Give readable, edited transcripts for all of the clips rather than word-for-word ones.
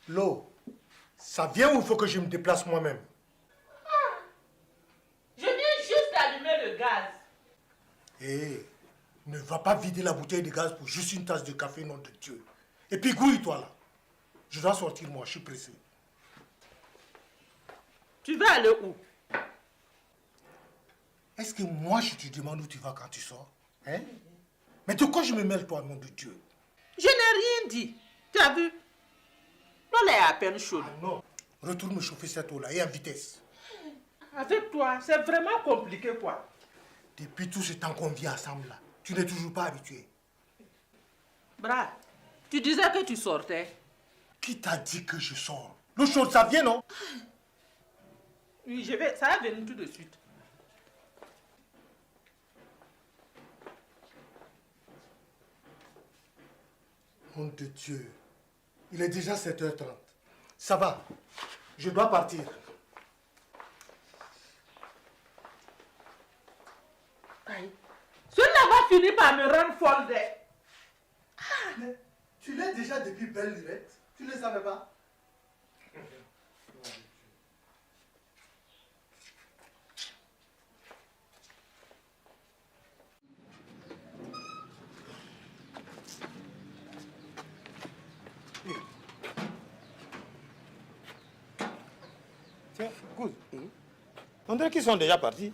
L'eau, ça vient ou il faut que je me déplace moi-même? Je viens juste d'allumer le gaz. Hé, ne va pas vider la bouteille de gaz pour juste une tasse de café, nom de Dieu. Et puis gouille-toi là. Je dois sortir moi, je suis pressé. Tu vas aller où? Est-ce que moi je te demande où tu vas quand tu sors? Hein? Mais de quoi je me mêle toi, nom de Dieu? Je n'ai rien dit. Tu as vu? L'eau est à peine chaude. Ah non. Retourne me chauffer cette eau-là et en vitesse. Avec toi, c'est vraiment compliqué quoi. Depuis tout ce temps qu'on vit ensemble là, tu n'es toujours pas habitué. Bra, tu disais que tu sortais. Qui t'a dit que je sors? L'eau chaude, ça vient, non? Oui, ça va venir tout de suite. Nom de Dieu, il est déjà 7h30. Ça va, je dois partir. Aïe. Cela va finir par me rendre folle. Mais tu l'es déjà depuis belle lurette. Tu ne le savais pas? Tiens, Gouze, on dirait qu'ils sont déjà partis.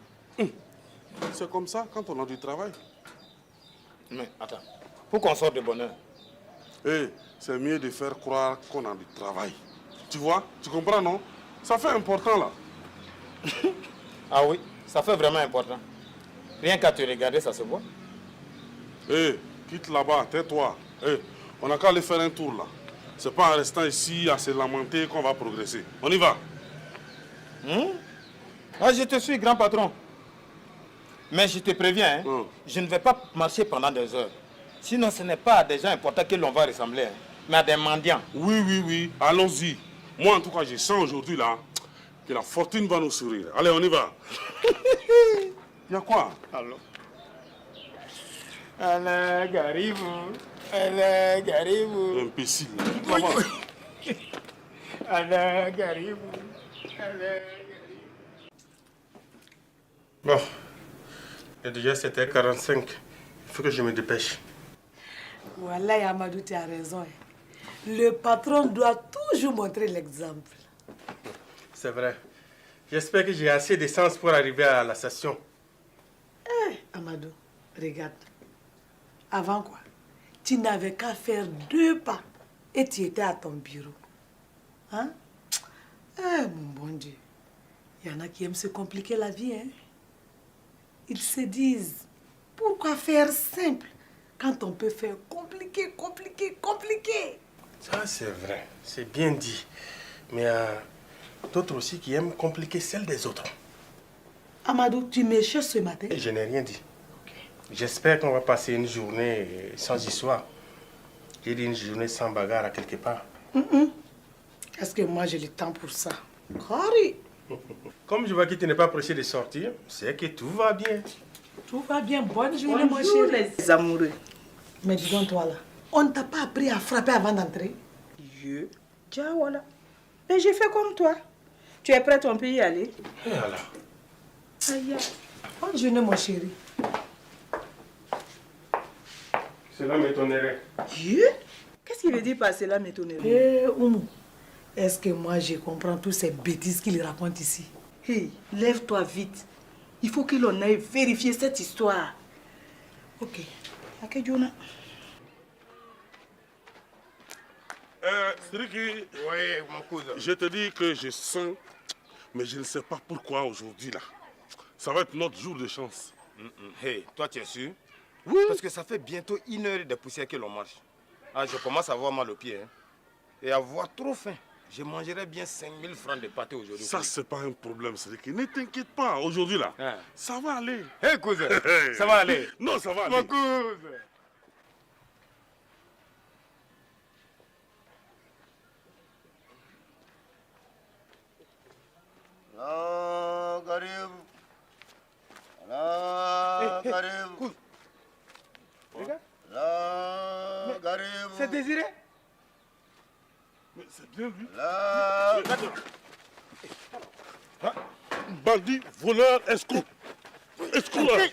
C'est comme ça quand on a du travail. Mais attends, pour qu'on sorte de bonne heure. C'est mieux de faire croire qu'on a du travail. Tu vois? Tu comprends, non? Ça fait important, là. Ah oui, ça fait vraiment important. Rien qu'à te regarder, ça se voit. Quitte là-bas, tais-toi. On n'a qu'à aller faire un tour, là. C'est pas en restant ici à se lamenter qu'on va progresser. On y va. Ah, je te suis, grand patron. Mais je te préviens, je ne vais pas marcher pendant des heures. Sinon, ce n'est pas à des gens importants que l'on va ressembler, mais à des mendiants. Oui, allons-y. Moi, en tout cas, je sens aujourd'hui, là, que la fortune va nous sourire. Allez, on y va. Il y a quoi? Alors. Allez, Garibou. Allez, Garibou. Imbécile. Allez, Garibou. Allez. Bon, il est déjà 7h45. Il faut que je me dépêche. Voilà, Yamadou, tu as raison. Le patron doit toujours montrer l'exemple. C'est vrai. J'espère que j'ai assez d'essence pour arriver à la station. Amadou, regarde. Avant quoi? Tu n'avais qu'à faire 2 pas et tu étais à ton bureau. Hein? Mon bon Dieu. Il y en a qui aiment se compliquer la vie, hein? Ils se disent, pourquoi faire simple quand on peut faire compliqué? Ça, c'est vrai. C'est bien dit. Mais il y a d'autres aussi qui aiment compliquer celle des autres. Amadou, tu me cherches ce matin? Je n'ai rien dit. J'espère qu'on va passer une journée sans histoire. J'ai dit une journée sans bagarre à quelque part. Est-ce que moi j'ai le temps pour ça? Corrie. Comme je vois que tu n'es pas pressé de sortir, c'est que tout va bien. Tout va bien, bonne journée, mon chéri. Les amoureux. Mais dis donc, toi là, on ne t'a pas appris à frapper avant d'entrer? Tiens, voilà. Et j'ai fait comme toi. Tu es prête, on peut y aller? Et voilà. Aïe, bonne journée, mon chéri. Cela m'étonnerait. Qu'est-ce qu'il veut dire par cela m'étonnerait? Oumou, est-ce que moi je comprends toutes ces bêtises qu'il raconte ici? Lève-toi vite. Il faut que l'on aille vérifier cette histoire. Ok. Ok, Jonah. Sriki, Oui, mon cousin. je te dis que je sens, mais je ne sais pas pourquoi aujourd'hui, là. Ça va être notre jour de chance. Hey, toi, tu es sûr? Oui. Parce que ça fait bientôt 1 heure de poussière que l'on marche. Ah, je commence à avoir mal aux pieds. Et à avoir trop faim. Je mangerai bien 5000 francs de pâté aujourd'hui. Ça, c'est pas un problème, Sriki. Ne t'inquiète pas, aujourd'hui, là. Ça va aller. Hé, cousin, ça va aller. Non, ça va aller. Mon cousin. Allah Garib. Allah Garib. Regarde. Allah Garib. C'est Désiré. Mais c'est bien lui. Là. Bandit, voleur, escroc. Escroc là.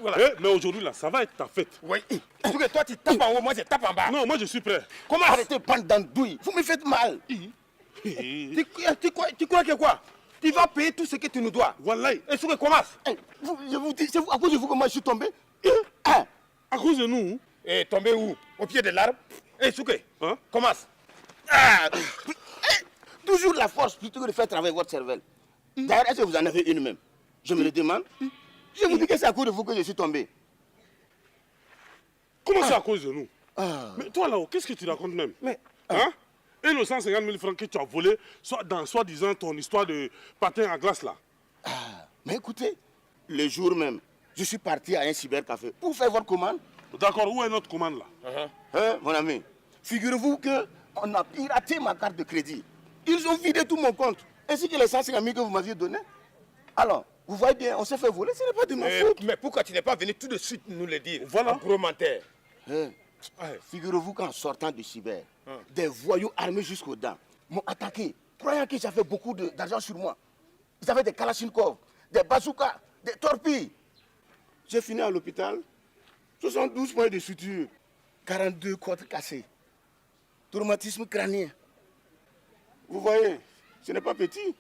Voilà. Eh, mais aujourd'hui là, ça va être ta fête. Oui. Est-ce que toi tu tapes en haut, moi je tape en bas? Non, moi je suis prêt. Comment? Arrêtez, bande d'andouilles. Vous me faites mal. Tu crois que quoi? Tu vas payer tout ce que tu nous dois. Wallahi, Est-ce que commence? Je vous dis, c'est à cause de vous que moi je suis tombé. à cause de nous. Et tomber où? Au pied de l'arbre? Souké, Hein? commence. Toujours la force plutôt que de faire travailler votre cervelle. D'ailleurs, est-ce que vous en avez une même? Je me le demande. Je vous dis que c'est à cause de vous que je suis tombé. Comment c'est à cause de nous? Mais toi là-haut, qu'est-ce que tu racontes même? Mais, Hein? Et le 150 000 francs que tu as volé, soit dans soi-disant ton histoire de patin à glace là. mais écoutez, le jour même, je suis parti à un cybercafé pour faire votre commande. D'accord, où est notre commande là? Hein, mon ami? Figurez-vous qu'on a piraté ma carte de crédit. Ils ont vidé tout mon compte, ainsi que les 150 000 que vous m'aviez donnés. Alors, vous voyez bien, on s'est fait voler, ce n'est pas de ma faute. Mais pourquoi tu n'es pas venu tout de suite nous le dire? Voilà. Un gros menteur. Figurez-vous qu'en sortant du cyber, des voyous armés jusqu'aux dents m'ont attaqué, croyant que j'avais beaucoup d'argent sur moi. Ils avaient des kalachnikovs, des bazookas, des torpilles. J'ai fini à l'hôpital, 72 points de suture, 42 côtes cassées, traumatisme crânien. Vous voyez, ce n'est pas petit.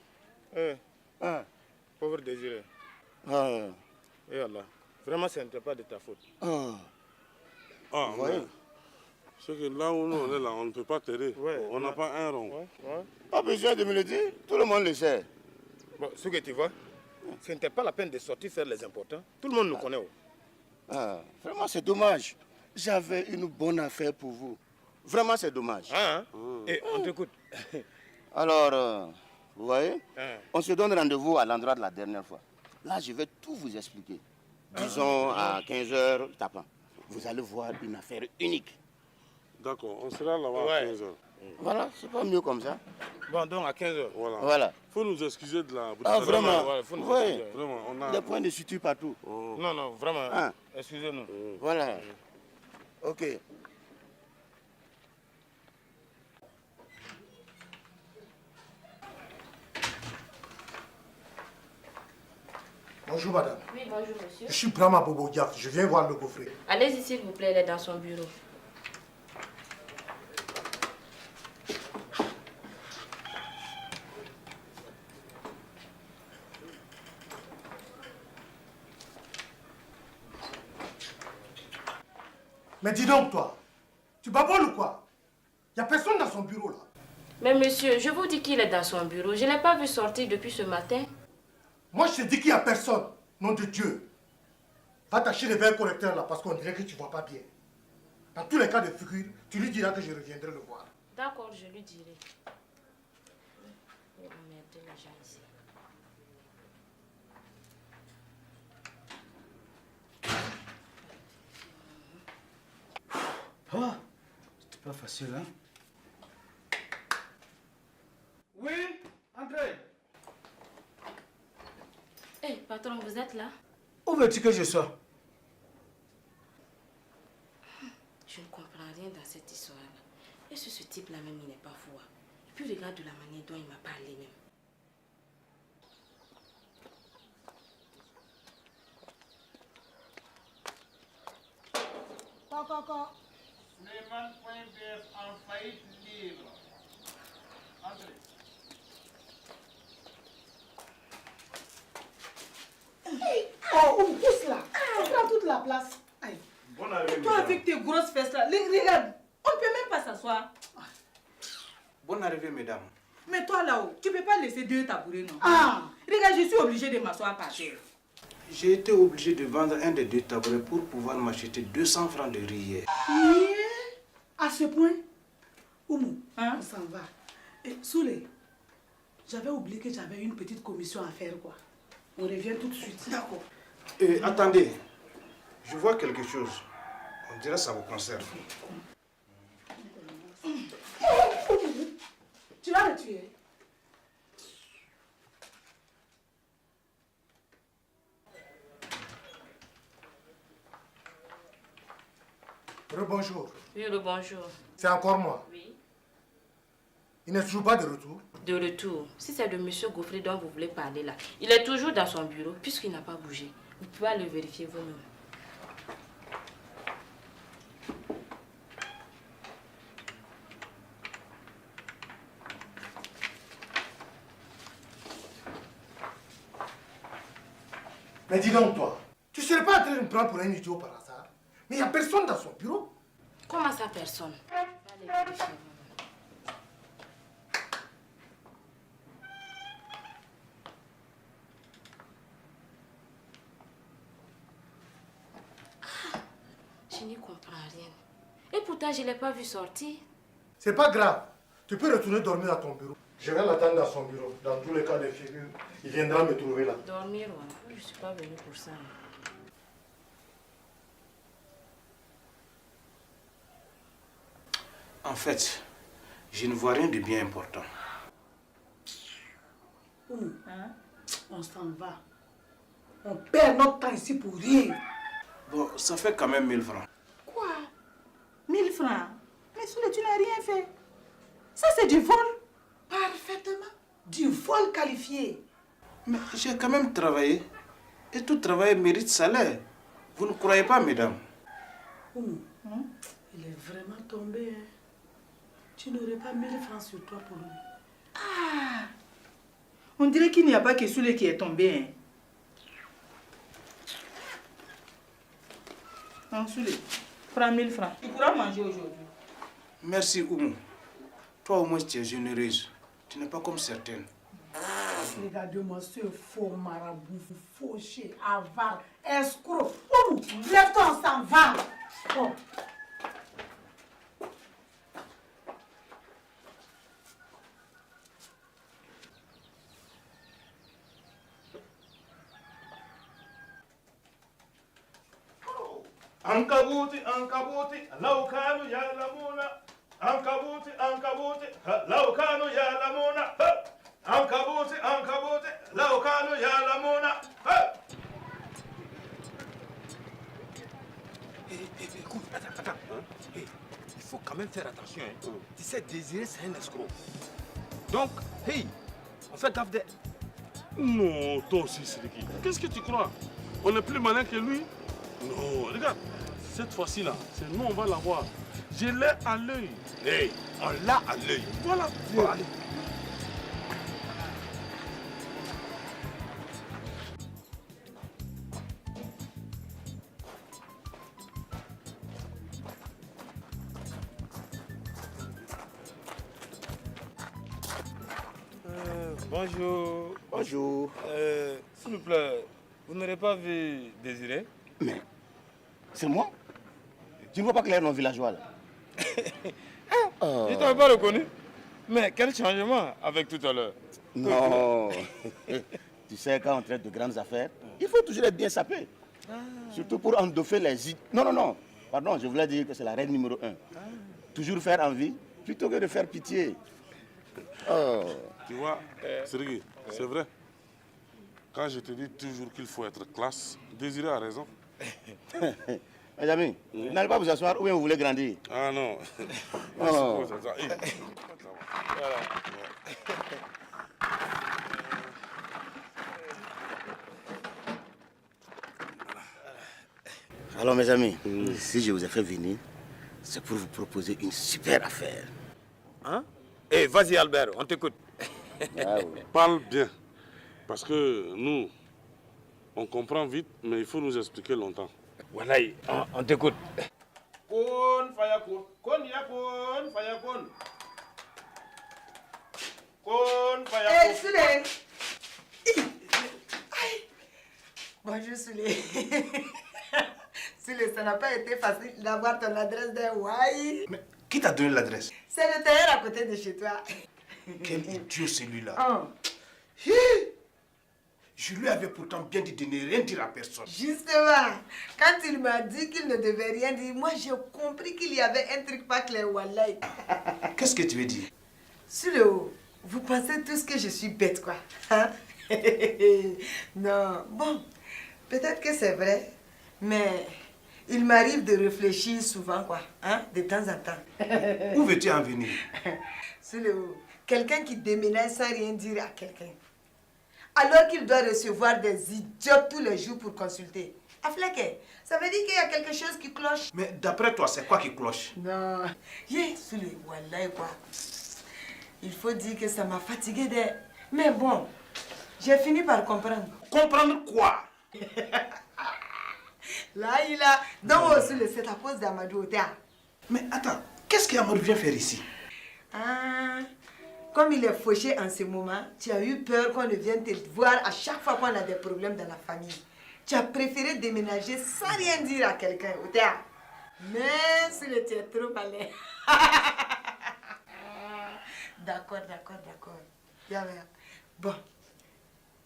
Ah, Pauvre Désiré. ah, Et Allah. Vraiment, ce n'était pas de ta faute. ah. Ah, Vous voyez? mais c'est que là où nous on est là, on ne peut pas t'aider. Ouais, On n'a pas un rond. Pas besoin de me le dire, tout le monde le sait. Bon, ce que tu vois, ce n'était pas la peine de sortir faire les importants. Tout le monde nous connaît. Ah, vraiment, c'est dommage. J'avais une bonne affaire pour vous. Vraiment, c'est dommage. Et on t'écoute. Alors, vous voyez, Hein. on se donne rendez-vous à l'endroit de la dernière fois. Là, je vais tout vous expliquer. Disons à 15h tapant. Vous allez voir une affaire unique. D'accord, on sera là-bas à 15h. Voilà, c'est pas mieux comme ça. Bon, donc à 15h. Voilà. Voilà. Faut nous excuser de la Ah, vraiment, ouais, faut nous vous voyez, excuser. Vraiment, on a. des points de suture partout. Non, non, vraiment. Ah. Excusez-nous. Voilà. Ok. Bonjour madame. Oui, bonjour monsieur. Je suis Brahma Bobo Diaf, je viens voir le coffret. Allez-y s'il vous plaît, elle est dans son bureau. Mais dis donc toi, tu baboles ou quoi? Il n'y a personne dans son bureau là. Mais monsieur, je vous dis qu'il est dans son bureau. Je ne l'ai pas vu sortir depuis ce matin. Moi je te dis qu'il n'y a personne, nom de Dieu. Va t'acheter les verres correcteurs là parce qu'on dirait que tu ne vois pas bien. Dans tous les cas de figure, tu lui diras que je reviendrai le voir. D'accord, je lui dirai. Oh, merde, les gens ici. Ah, c'était pas facile, hein? Oui, André. Hé, patron, vous êtes là? Où veux-tu que je sois? Je ne comprends rien dans cette histoire-là. Est-ce que ce type-là même, il n'est pas fou? Hein? Et puis regarde de la manière dont il m'a parlé même. Suleiman.bf en faillite libre. Entrez. Oh, pousse là. Tu prends toute la place. Aïe. Bonne arrivée, Toi mesdames. avec tes grosses fesses là, regarde, on ne peut même pas s'asseoir. Bonne arrivée, mesdames. Mais toi là-haut, tu peux pas laisser deux tabourets, non? Ah, Regarde, je suis obligée de m'asseoir par terre. J'ai été obligé de vendre un des deux tabourets pour pouvoir m'acheter 200 francs de riz hier. à ce point, Oumou, Hein? on s'en va. Et Souley, j'avais oublié que j'avais une petite commission à faire, quoi. On revient tout de suite. D'accord. Attendez, je vois quelque chose. On dirait que ça vous concerne. Tu vas le tuer. Rebonjour, Oui, le bonjour. c'est encore moi. Oui. Il n'est toujours pas de retour. De retour. Si c'est de monsieur Gaufré dont vous voulez parler là, il est toujours dans son bureau puisqu'il n'a pas bougé. Vous pouvez aller vérifier vous-même. Mais dis donc toi, tu ne serais pas en train de me prendre pour un idiot par hasard? Mais il n'y a personne dans son bureau. Comment ça, personne? Allez vérifier vous-même. Je n'y comprends rien. Et pourtant, je ne l'ai pas vu sortir. C'est pas grave. Tu peux retourner dormir à ton bureau. Je vais l'attendre dans son bureau. Dans tous les cas de figure, il viendra me trouver là. Dormir, ouais. Je ne suis pas venue pour ça. En fait, je ne vois rien de bien important. On s'en va. On perd notre temps ici pour rien. Bon, ça fait quand même 1000 francs. Quoi? 1000 francs? Mais Soulé, tu n'as rien fait. Ça, c'est du vol. Parfaitement. Du vol qualifié. Mais j'ai quand même travaillé. Et tout travail mérite salaire. Vous ne croyez pas, mesdames? Il est vraiment tombé. Hein. Tu n'aurais pas 1000 francs sur toi pour lui. Ah! On dirait qu'il n'y a pas que Soulé qui est tombé. Hein. Non, Soulé, prends 1000 francs. Tu pourras manger aujourd'hui. Merci, Oumou. Toi, au moins, tu es généreuse. Tu n'es pas comme certaines. Regardez-moi ce faux marabout, fauché, avare, escroc. Oh, lève-toi, on s'en va. Oh. Ankabuti, laukanu ya lamuna. Ankabuti, laukanu ya lamuna. Ankabuti, laukanu ya lamuna. Écoute, attends. Hey, il faut quand même faire attention. Hein. Tu sais, Désiré, c'est un escroc. Donc, hey, on fait gaffe de... Non, toi aussi, Sidiki. Qu'est-ce que tu crois? On est plus malin que lui? Non, regarde. Cette fois-ci-là, c'est nous, on va l'avoir. Je l'ai à l'œil. Hey, on l'a à l'œil. Voilà. Bon, allez. Bonjour. Bonjour. S'il vous plaît, vous n'aurez pas vu Désiré? Mais, c'est moi? Tu ne vois pas que les non villageois là? Je ne t'avais pas reconnu. Mais quel changement avec tout à l'heure? Non. Tu sais, quand on traite de grandes affaires, il faut toujours être bien sapé. Surtout pour endoffer les idées. Non. Pardon, je voulais dire que c'est la règle numéro 1. Toujours faire envie plutôt que de faire pitié. Oh. Tu vois, Sergei, c'est vrai. Quand je te dis toujours qu'il faut être classe, Désiré a raison. Mes amis, vous n'allez pas vous asseoir ou bien vous voulez grandir? Ah non. Oh. Alors mes amis, si je vous ai fait venir, c'est pour vous proposer une super affaire. Hein? Eh, vas-y Albert, on t'écoute. Ah oui. Parle bien. Parce que nous, on comprend vite, mais il faut nous expliquer longtemps. Voilà, on t'écoute. Kun fayakun. Kun yakun fayakun. Kun fayakun. Hey, Soulé. Bonjour, Soulé. Soulé, ça n'a pas été facile d'avoir ton adresse d'un Wai. Mais qui t'a donné l'adresse? C'est le tailleur à côté de chez toi. Quel idiot celui-là. Oh. Je lui avais pourtant bien dit de ne rien dire à personne. Justement, quand il m'a dit qu'il ne devait rien dire, moi j'ai compris qu'il y avait un truc pas clair, Wallahi. Qu'est-ce que tu veux dire? Sur le haut, vous pensez tous que je suis bête, quoi. Hein? Non, bon, peut-être que c'est vrai, mais il m'arrive de réfléchir souvent, quoi, hein, de temps en temps. Où veux-tu en venir? Sur le haut, quelqu'un qui déménage sans rien dire à quelqu'un. Alors qu'il doit recevoir des idiots tous les jours pour consulter. Afleke, ça veut dire qu'il y a quelque chose qui cloche. Mais d'après toi, c'est quoi qui cloche? Non. Souley, wallah quoi. Il faut dire que ça m'a fatigué de... Mais bon, j'ai fini par comprendre. Comprendre quoi? Là, il a... Donc, Souley, c'est à cause d'Amadou au théâtre. Mais attends, qu'est-ce qu'Amadou vient faire ici? Ah, comme il est fauché en ce moment, tu as eu peur qu'on ne vienne te voir à chaque fois qu'on a des problèmes dans la famille. Tu as préféré déménager sans rien dire à quelqu'un au théâtre. Mais Souley, tu es trop malin. D'accord. Bien. Bon,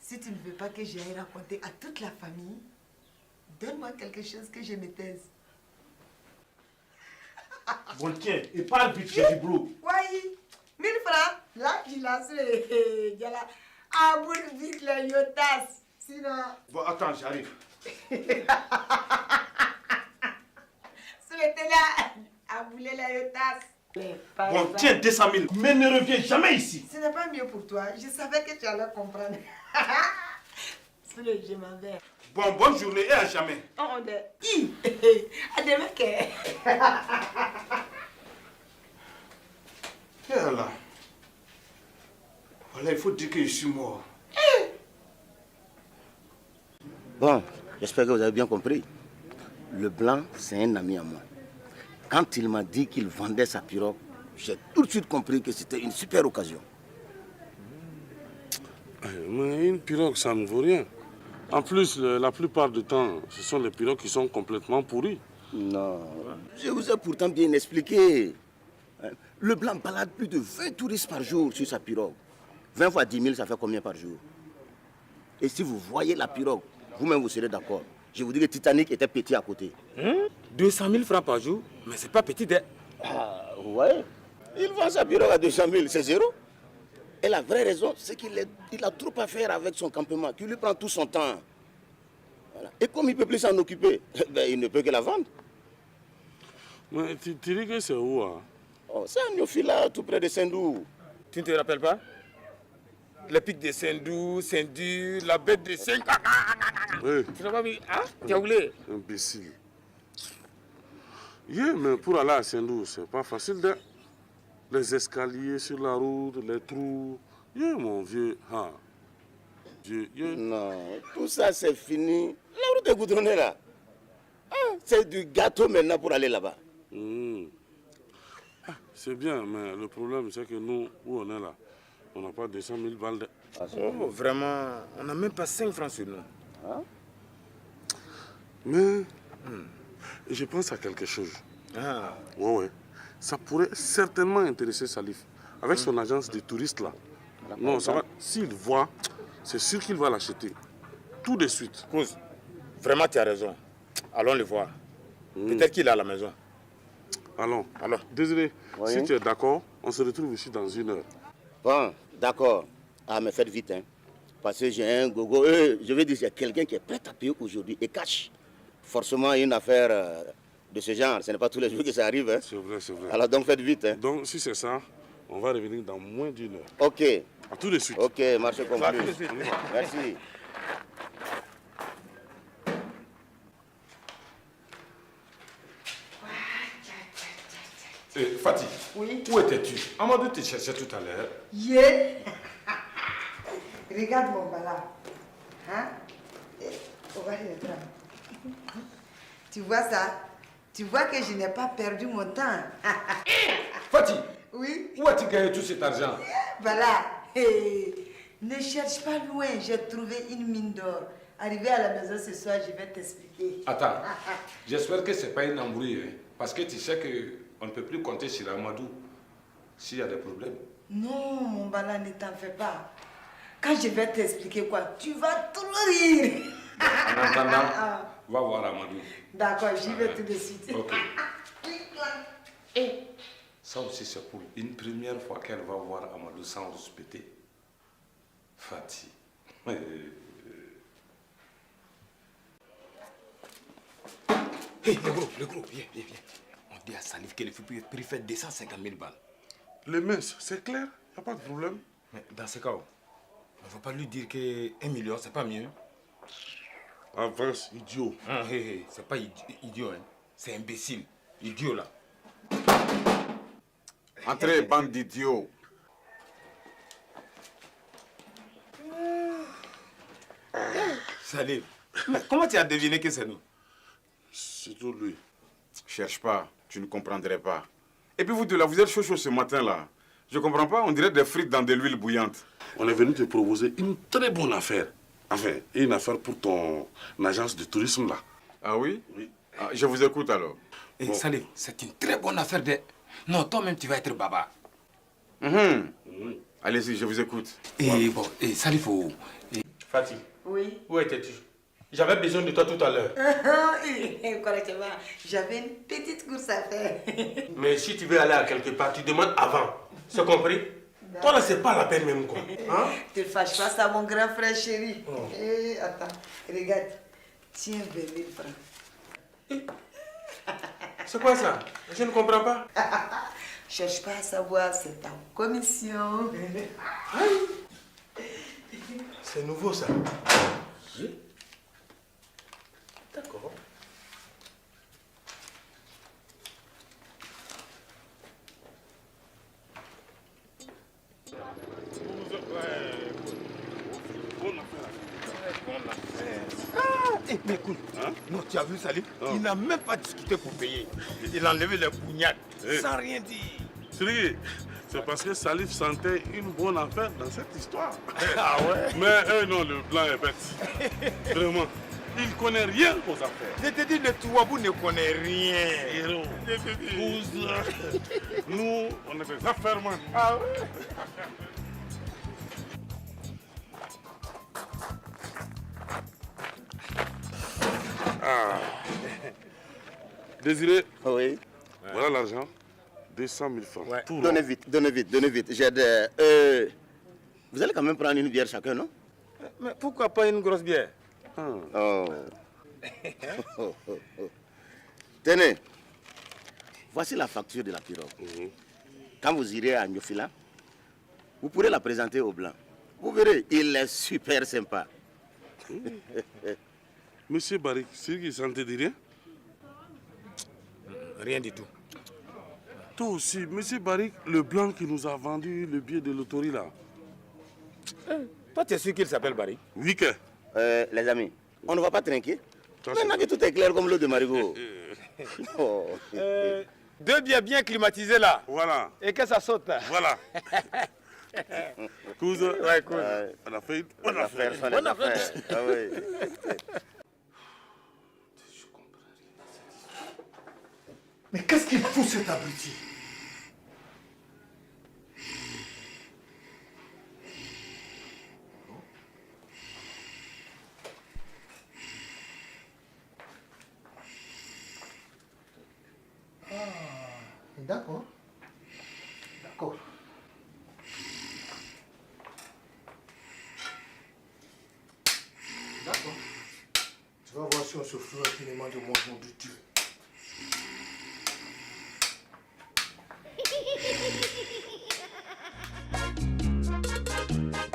si tu ne veux pas que j'aille raconter à toute la famille, donne-moi quelque chose que je me taise. Bon, tiens, et parle vite, j'ai du boulot. Oui, 1000 francs. Là, il a su. Ah, boule vite les yotas. Sinon. Bon, attends, j'arrive. C'était là. À bouler les yotas. Bon, tiens, 200 000, mais ne reviens jamais ici. Ce n'est pas mieux pour toi. Je savais que tu allais comprendre. Je m'en vais. Bon, bonne journée et à jamais. On est. À demain. Et là. Voilà, il faut dire que je suis mort. Bon, j'espère que vous avez bien compris. Le blanc, c'est un ami à moi. Quand il m'a dit qu'il vendait sa pirogue, j'ai tout de suite compris que c'était une super occasion. Mais une pirogue, ça ne vaut rien. En plus, la plupart du temps, ce sont les pirogues qui sont complètement pourries. Non, je vous ai pourtant bien expliqué. Le blanc balade plus de 20 touristes par jour sur sa pirogue. 20 fois 10 000, ça fait combien par jour? Et si vous voyez la pirogue, vous-même vous serez d'accord. Je vous dis que Titanic était petit à côté. 200 000 francs par jour? Mais c'est pas petit, hein? Ah, ouais. Il vend sa pirogue à 200 000, c'est zéro. Et la vraie raison, c'est qu'il a trop à faire avec son campement, qui lui prend tout son temps. Voilà. Et comme il ne peut plus s'en occuper, ben, il ne peut que la vendre. Mais tu dis que c'est où, hein? Oh, c'est à Niofila, tout près de Saint-Dou. Tu ne te rappelles pas? Le pic de Saint-Dou, Saint-Dur, la bête de Saint... Oui. Tu n'as pas vu? Hein? Tu as oublié? Imbécile. Yeah, mais pour aller à Saint-Dou, c'est pas facile. De... Les escaliers sur la route, les trous. Yeah, mon vieux. Ah. Non, tout ça c'est fini. La route est goudronnée là. Ah, c'est du gâteau maintenant pour aller là-bas. Ah, c'est bien, mais le problème c'est que nous, où on est là, on n'a pas 200 000 balles. De... Oh, vraiment, on n'a même pas 5 francs sur nous. Hein? Mais je pense à quelque chose. Ah. Ouais. Ça pourrait certainement intéresser Salif. Avec son agence de touristes là. Non, ça va. S'il voit, c'est sûr qu'il va l'acheter. Tout de suite. Cause, vraiment tu as raison. Allons le voir. Peut-être qu'il est à la maison. Allons. Alors. Désolé, oui. Si tu es d'accord, on se retrouve ici dans 1 heure. Bon, d'accord. Ah, mais faites vite, hein. Parce que j'ai un gogo. Je veux dire, c'est quelqu'un qui est prêt à payer aujourd'hui et cash. Forcément, une affaire de ce genre. Ce n'est pas tous les jours que ça arrive. Hein. C'est vrai. Alors donc faites vite. Hein. Donc si c'est ça, on va revenir dans moins d'1 heure. Ok. À tout de suite. Ok, marché conclu. Merci. Fatih, oui? Où étais-tu? Amadou te cherchait tout à l'heure. Yeah. Regarde mon bala. Hein? Tu vois ça? Tu vois que je n'ai pas perdu mon temps. Fatih, oui? Où as-tu gagné tout cet argent? Voilà. Ne cherche pas loin, j'ai trouvé une mine d'or. Arrivé à la maison ce soir, je vais t'expliquer. Attends, j'espère que ce n'est pas une embrouille, hein, parce que tu sais qu'on ne peut plus compter sur Amadou s'il y a des problèmes. Non, mon bala, ne t'en fais pas. Quand je vais t'expliquer quoi, tu vas trop rire. En attendant, va voir Amadou. D'accord, j'y vais tout de suite. Ok. Ça aussi, c'est pour une première fois qu'elle va voir Amadou sans respecter. Fatih. Hey, le gros, viens. On dit à Salif que le prix fait 250 000 balles. Les minces, c'est clair. a pas de problème. Mais dans ce cas, on ne va pas lui dire que 1 million, c'est pas mieux. Avance, idiot. C'est pas idiot, hein. C'est imbécile. Idiot, là. Entrez, bande d'idiots. Salut. Mais comment tu as deviné que c'est nous? C'est tout lui. Cherche pas, tu ne comprendrais pas. Et puis vous deux là, vous êtes chaud ce matin-là. Je comprends pas, on dirait des frites dans de l'huile bouillante. On est venu te proposer une très bonne affaire. Enfin, une affaire pour ton agence de tourisme là. Ah oui? Oui. Ah, je vous écoute alors. Et Salif, c'est une très bonne affaire de... Non, toi-même, tu vas être baba. Allez-y, je vous écoute. Et bon, et Salif, Fatih, Oui. où étais-tu? J'avais besoin de toi tout à l'heure. Correctement. J'avais une petite course à faire. Mais si tu veux aller à quelque part, tu demandes avant. C'est compris? Toi là, c'est pas la peine même quoi. Hein? Te fâche pas, ça, mon grand frère chéri. Eh, attends, regarde. Tiens, 20 000 francs. C'est quoi ça? Je ne comprends pas. Cherche pas à savoir, c'est ta commission. C'est nouveau ça. D'accord. mais écoute, non, tu as vu Salif? Il n'a même pas discuté pour payer. Il a enlevé les bougnades sans rien dire. C'est parce que Salif sentait une bonne affaire dans cette histoire. Ah ouais? Mais non, le blanc est bête. Vraiment. Il ne connaît rien aux affaires. Je te dis, le Touabou ne connaît rien. Héros. Nous, on est des affaires-man. Ah ouais? Ah. Désiré. Oui. Voilà l'argent. 200 000 francs. Ouais. Tout Donnez rond. vite, donnez vite, donnez vite. Vous allez quand même prendre une bière chacun, non? Mais pourquoi pas une grosse bière? Oh. Tenez, voici la facture de la pirogue. Quand vous irez à Nyofila, vous pourrez la présenter au blanc. Vous verrez, il est super sympa. Monsieur Barik, c'est qui ça ne te dit rien? Rien du tout. Toi aussi, monsieur Barik, le blanc qui nous a vendu le billet de loterie là. Toi, tu es sûr qu'il s'appelle Barry? Oui, que? Les amis, on ne va pas trinquer. Maintenant que tout est clair comme l'eau de Marigot. Oh. 2 bières bien climatisées là. Voilà. Et que ça saute là. Voilà. Cousin, ouais, cousin. On a fait une bonne affaire. Bonne affaire. Ah oui. Mais qu'est-ce qu'il fout cet abruti? D'accord. D'accord. D'accord. Tu vas voir si on se fout infiniment de moi, nom de Dieu.